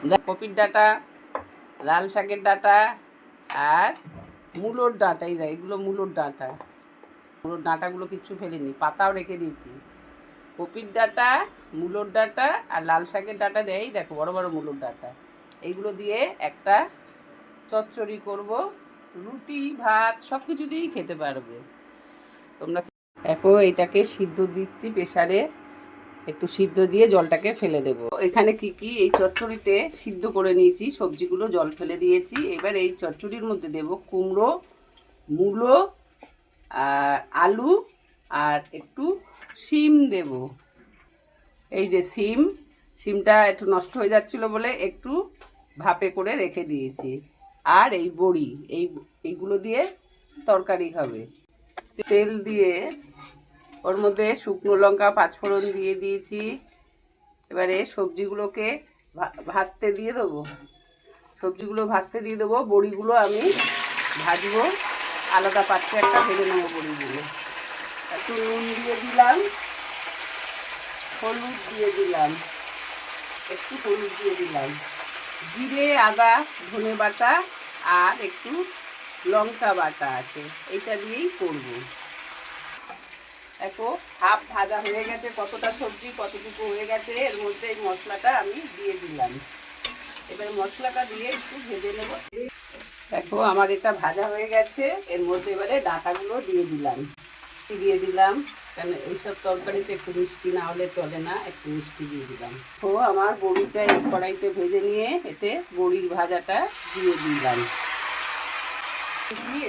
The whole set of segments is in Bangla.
কপির ডাঁটা, লাল শাকের ডাঁটা আর মূলোর ডাঁটা। এই এগুলো মূলোর ডাঁটা। মূলোর ডাঁটাগুলো কিচ্ছু ফেলিনি, পাতাও রেখে দিয়েছি। কপির ডাঁটা, মূলোর ডাঁটা আর লাল শাকের ডাঁটা দেয়, দেখো বড় বড় মূলোর ডাঁটা। এইগুলো দিয়ে একটা চচ্চড়ি করব, রুটি ভাত সব কিছু দিয়েই খেতে পারবে তোমরা। দেখো এটাকে সিদ্ধ দিচ্ছি প্রেসারে, একটু সিদ্ধ দিয়ে জলটাকে ফেলে দেব। এখানে কি কি এই চচ্চড়িতে সিদ্ধ করে নিয়েছি, সবজিগুলো জল ফেলে দিয়েছি। এবার এই চচ্চড়ির মধ্যে দেব কুমড়ো, মূলো আর আলু আর একটু শিম দেব। এই যে শিমটা একটু নষ্ট হয়ে যাচ্ছিলো বলে একটু ভাপে করে রেখে দিয়েছি। আর এই বড়ি, এইগুলো দিয়ে তরকারি হবে। তেল দিয়ে ওর মধ্যে শুকনো লঙ্কা পাঁচফোড়ন দিয়ে দিয়েছি। এবারে সবজিগুলোকে ভাজতে দিয়ে দেবো। সবজিগুলো ভাজতে দিয়ে দেবো, বড়িগুলো আমি ভাজবো আলাদা পাত্রে, একটা ভেজে নেবো বড়িগুলো। একটু নুন দিয়ে দিলাম, হলুদ দিয়ে দিলাম, একটু হলুদ দিয়ে দিলাম, জিরে আদা ধনে বাটা আর একটু লঙ্কা বাটা আছে, এইটা দিয়েই করবো। দেখো হাফ ভাজা হয়ে গেছে, কতটা সবজি কতটুকু হয়ে গেছে। এর মধ্যে এই মশলাটা আমি দিয়ে দিলাম। এবার মশলাটা দিয়ে একটু ভেজে নেব। দেখো আমার এটা ভাজা হয়ে গেছে। এর মধ্যে এবারে ডাঁটাগুলো দিয়ে দিলাম কেন এইসব তরকারিতে একটু মিষ্টি না হলে চলে না, একটু মিষ্টি দিয়ে দিলাম। তো আমার বড়িটা এই কড়াইতে ভেজে নিয়ে এতে বড়ির ভাজাটা দিয়ে দিলাম।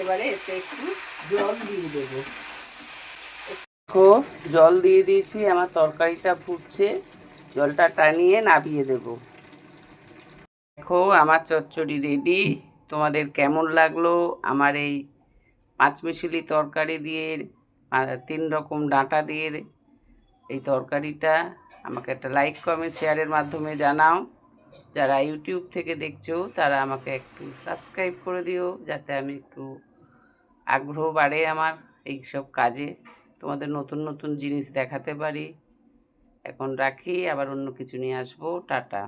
এবারে এতে একটু জল দিয়ে দেবো। দেখো জল দিয়ে দিয়েছি, আমার তরকারিটা ফুটছে, জলটা টানিয়ে নামিয়ে দেব। দেখো আমার চচ্চড়ি রেডি। তোমাদের কেমন লাগলো আমার এই পাঁচমিশালি তরকারি দিয়ে, 3 রকম ডাঁটা দিয়ে এই তরকারিটা? আমাকে একটা লাইক কমেন্ট শেয়ারের মাধ্যমে জানাও। যারা ইউটিউব থেকে দেখছো তারা আমাকে একটু সাবস্ক্রাইব করে দিও, যাতে আমি একটু আগ্রহ বাড়ে আমার এইসব কাজে, তোমাদের নতুন নতুন জিনিস দেখাতে পারি। এখন রাখি, আবার অন্য কিছু নিয়ে আসবো। টাটা।